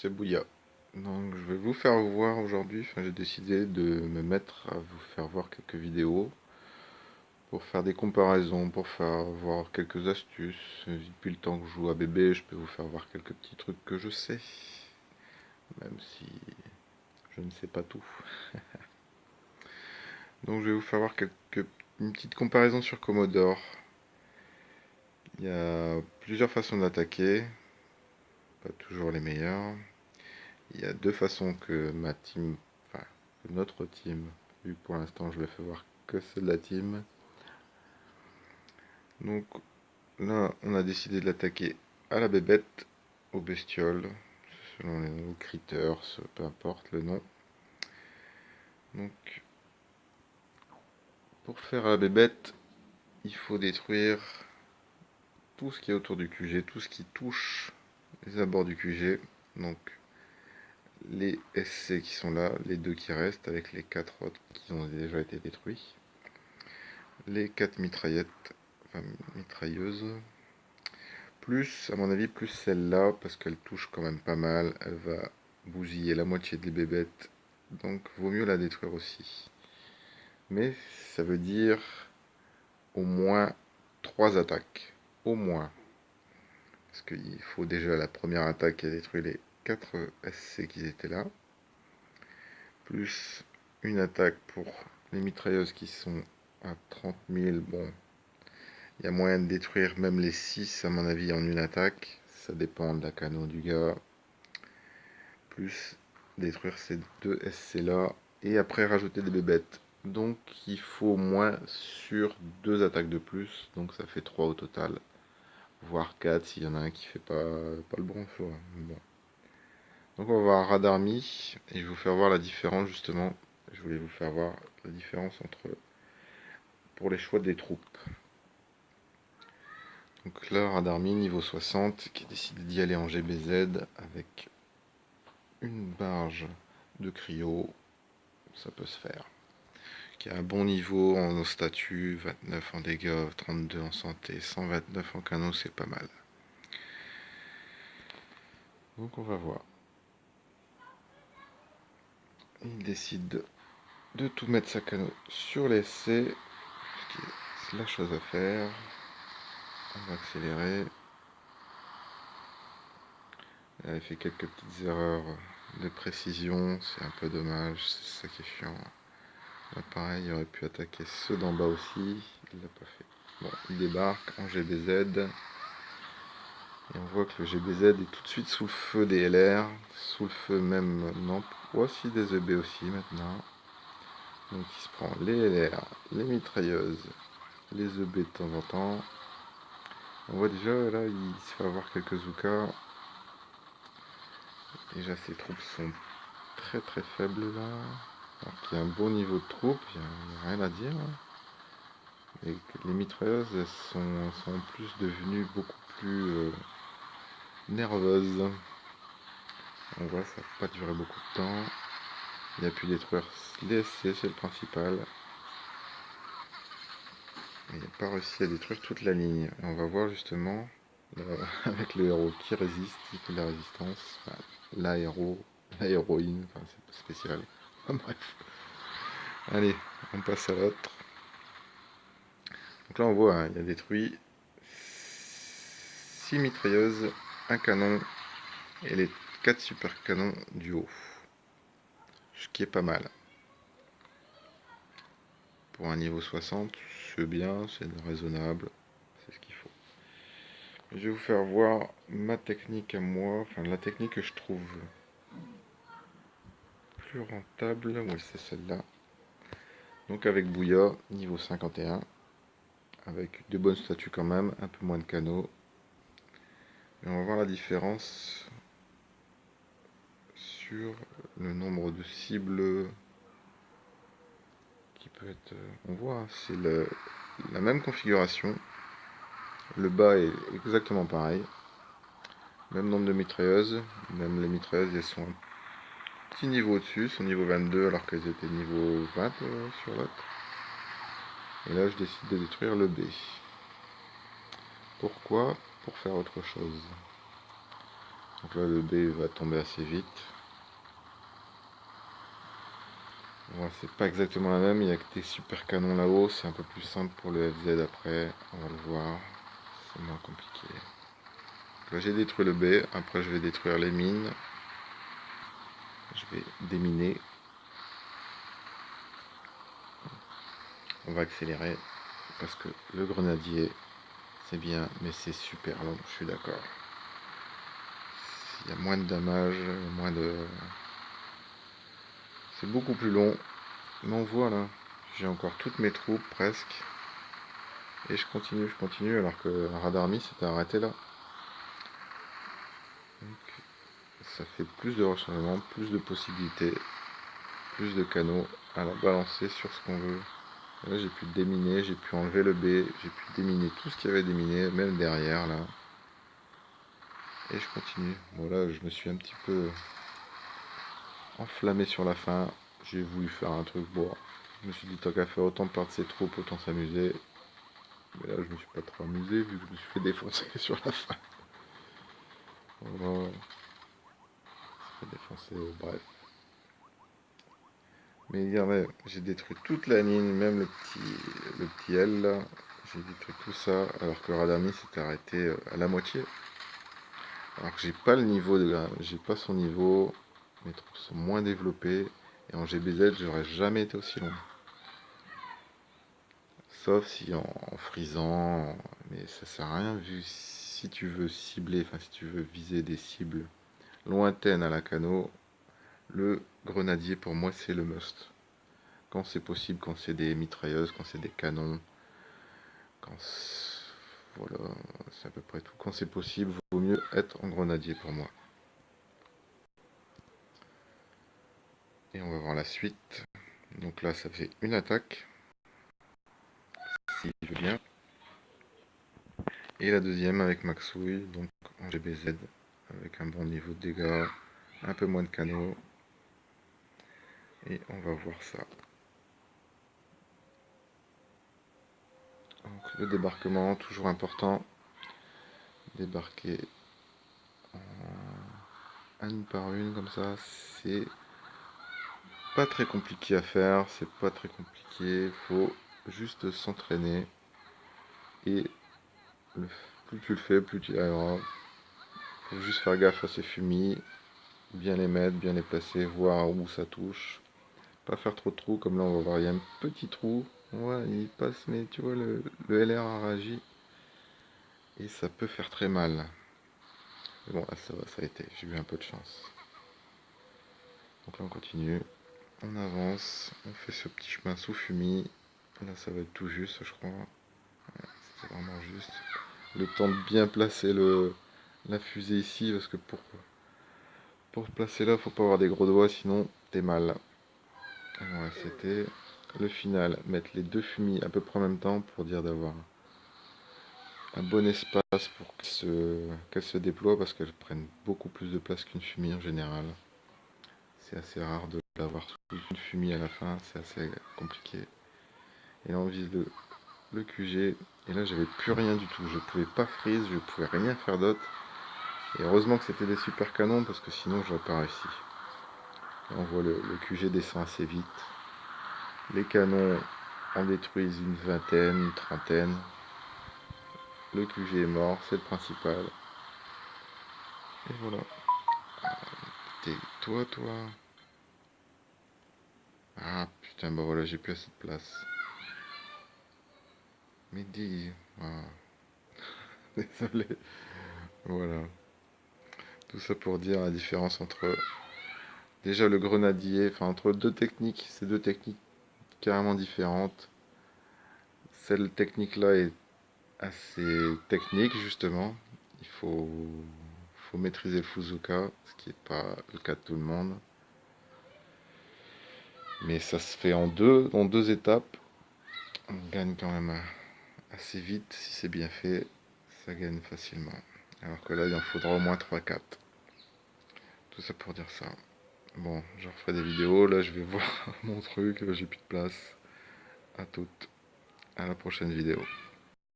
c'est Bouya. Donc je vais vous faire voir aujourd'hui, j'ai décidé de me mettre à vous faire voir quelques vidéos pour faire des comparaisons, pour faire voir quelques astuces. Depuis le temps que je joue à bébé, je peux vous faire voir quelques petits trucs que je sais, même si je ne sais pas tout. Donc je vais vous faire voir une petite comparaison sur Commodore. Il y a plusieurs façons d'attaquer, pas toujours les meilleures. Il y a deux façons que ma team, enfin que notre team, vu que pour l'instant je vais faire voir que c'est de la team. Donc là on a décidé de l'attaquer à la bébête, aux bestioles, selon les noms, critters, peu importe le nom. Donc pour faire à la bébête, il faut détruire tout ce qui est autour du QG, tout ce qui touche les abords du QG. Donc les SC qui sont là, les deux qui restent avec les 4 autres qui ont déjà été détruits. Les 4 mitraillettes, enfin mitrailleuses, plus à mon avis plus celle-là parce qu'elle touche quand même pas mal, elle va bousiller la moitié des bébêtes, donc vaut mieux la détruire aussi. Mais ça veut dire au moins 3 attaques, au moins, parce qu'il faut déjà la première attaque qui a détruit les 4 SC qui étaient là, plus une attaque pour les mitrailleuses qui sont à 30 000, bon. Il y a moyen de détruire même les 6 à mon avis en une attaque. Ça dépend de la canon du gars. Plus détruire ces deux SC là. Et après rajouter des bébêtes. Donc il faut au moins sur 2 attaques de plus. Donc ça fait 3 au total. Voire 4 s'il y en a un qui fait pas le bon choix. Bon. Donc on va voir Radarmi. Et je vais vous faire voir la différence justement. Je voulais vous faire voir la différence entre pour les choix des troupes. Donc là, Radarmi niveau 60 qui a décidé d'y aller en GBZ avec une barge de cryo, ça peut se faire. Qui a un bon niveau en statut, 29 en dégâts, 32 en santé, 129 en canon, c'est pas mal. Donc on va voir. Il décide de tout mettre sa canon sur les SC, c'est la chose à faire. On va accélérer. Elle a fait quelques petites erreurs de précision, c'est un peu dommage, c'est ça qui est chiant. Là, pareil, il aurait pu attaquer ceux d'en bas aussi, il l'a pas fait. Bon, il débarque en GBZ, et on voit que le GBZ est tout de suite sous le feu des LR, sous le feu même, non, voici des EB aussi maintenant. Donc il se prend les LR, les mitrailleuses, les EB de temps en temps. On voit déjà là, il se fait avoir quelques Zoukas. Déjà ses troupes sont très très faibles là. Alors qu'il y a un bon niveau de troupes, il n'y a rien à dire. Et les mitrailleuses sont en plus devenues beaucoup plus nerveuses. On voit ça n'a pas duré beaucoup de temps. Il a pu détruire les SC, c'est le principal. Mais il n'a pas réussi à détruire toute la ligne. Et on va voir justement avec le héros qui résiste, qui fait de la résistance. Enfin, la héroïne, enfin c'est pas spécial. Enfin, bref. Allez, on passe à l'autre. Donc là on voit, hein, il a détruit 6 mitrailleuses, un canon et les 4 super canons du haut. Ce qui est pas mal. Pour un niveau 60, c'est bien, c'est raisonnable, c'est ce qu'il faut. Je vais vous faire voir ma technique à moi, enfin la technique que je trouve plus rentable, oui c'est celle-là. Donc avec Bouya, niveau 51, avec de bonnes statuts quand même, un peu moins de canaux. Et on va voir la différence sur le nombre de cibles qui peut être... On voit, hein, c'est la même configuration. Le bas est exactement pareil. Même nombre de mitrailleuses. Même les mitrailleuses, elles sont un petit niveau au-dessus, sont niveau 22 alors qu'elles étaient niveau 20 sur l'autre. Et là, je décide de détruire le B. Pourquoi? Pour faire autre chose. Donc là le B va tomber assez vite. Bon, c'est pas exactement la même, il n'y a que des super canons là-haut, c'est un peu plus simple pour le FZ après, on va le voir, c'est moins compliqué. Là j'ai détruit le B, après je vais détruire les mines, je vais déminer. On va accélérer, parce que le grenadier c'est bien, mais c'est super long, je suis d'accord. Il y a moins de damage, moins de... C'est beaucoup plus long, mais on voit là, j'ai encore toutes mes troupes presque. Et je continue, alors que Radarmy s'était arrêté là. Donc, ça fait plus de rechargement, plus de possibilités, plus de canaux à la balancer sur ce qu'on veut. Là j'ai pu déminer, j'ai pu enlever le B, j'ai pu déminer tout ce qu'il y avait déminé, même derrière là. Et je continue. Bon là je me suis un petit peu enflammé sur la fin. J'ai voulu faire un truc bon. Je me suis dit tant qu'à faire autant perdre ses troupes, autant s'amuser. Mais là je me suis pas trop amusé vu que je me suis fait défoncer sur la fin. Voilà. Je me suis fait défoncer, bref. Mais j'ai détruit toute la ligne, même le petit L là. J'ai détruit tout ça, alors que Radami s'était arrêté à la moitié. Alors que j'ai pas le niveau j'ai pas son niveau, mes troupes sont moins développées, et en GBZ j'aurais jamais été aussi loin. Sauf si en frisant, mais ça sert à rien vu si tu veux cibler, enfin si tu veux viser des cibles lointaines à la cano, le grenadier pour moi c'est le must. Quand c'est possible, quand c'est des mitrailleuses, quand c'est des canons, quand voilà, c'est à peu près tout. Quand c'est possible, vaut mieux être en grenadier pour moi. Et on va voir la suite. Donc là, ça fait une attaque, si je veux bien. Et la deuxième avec Maxouille, donc en GBZ, avec un bon niveau de dégâts, un peu moins de canaux. Et on va voir ça. Donc le débarquement, toujours important. Débarquer une par une comme ça, c'est pas très compliqué à faire, c'est pas très compliqué, faut juste s'entraîner et plus tu le fais, plus tu y arriveras. Faut juste faire gaffe à ces fumis, bien les mettre, bien les placer, voir où ça touche. Pas faire trop de trous, comme là on va voir, il y a un petit trou, ouais, il passe, mais tu vois, le LR a réagi et ça peut faire très mal. Mais bon, là ça va, ça a été, j'ai eu un peu de chance. Donc là on continue, on avance, on fait ce petit chemin sous fumis. Là ça va être tout juste, je crois. C'est vraiment juste. Le temps de bien placer la fusée ici, parce que pour placer là, faut pas avoir des gros doigts, sinon t'es mal. Voilà, c'était le final. Mettre les deux fumis à peu près en même temps pour dire d'avoir un bon espace pour qu'elles se déploient, parce qu'elles prennent beaucoup plus de place qu'une fumée en général. C'est assez rare de l'avoir toute une fumée à la fin, c'est assez compliqué. Et là on vise le QG, et là j'avais plus rien du tout, je pouvais pas freeze, je pouvais rien faire d'autre. Et heureusement que c'était des super canons, parce que sinon j'aurais pas réussi. Là, on voit le QG descend assez vite. Les canons en détruisent une vingtaine, une trentaine. Le QG est mort, c'est le principal. Et voilà. T'es toi. Ah putain, bah voilà, j'ai plus assez de place. Mais dis. Ah, désolé. Voilà. Tout ça pour dire la différence entre déjà le grenadier, enfin entre deux techniques, ces deux techniques carrément différentes. Celle technique-là est assez technique justement. Il faut maîtriser le Fuzuka, ce qui n'est pas le cas de tout le monde. Mais ça se fait en deux étapes. On gagne quand même assez vite si c'est bien fait. Ça gagne facilement. Alors que là, il en faudra au moins 3-4. Tout ça pour dire ça. Bon, je referai des vidéos. Là, je vais voir mon truc. J'ai plus de place. À toutes. À la prochaine vidéo.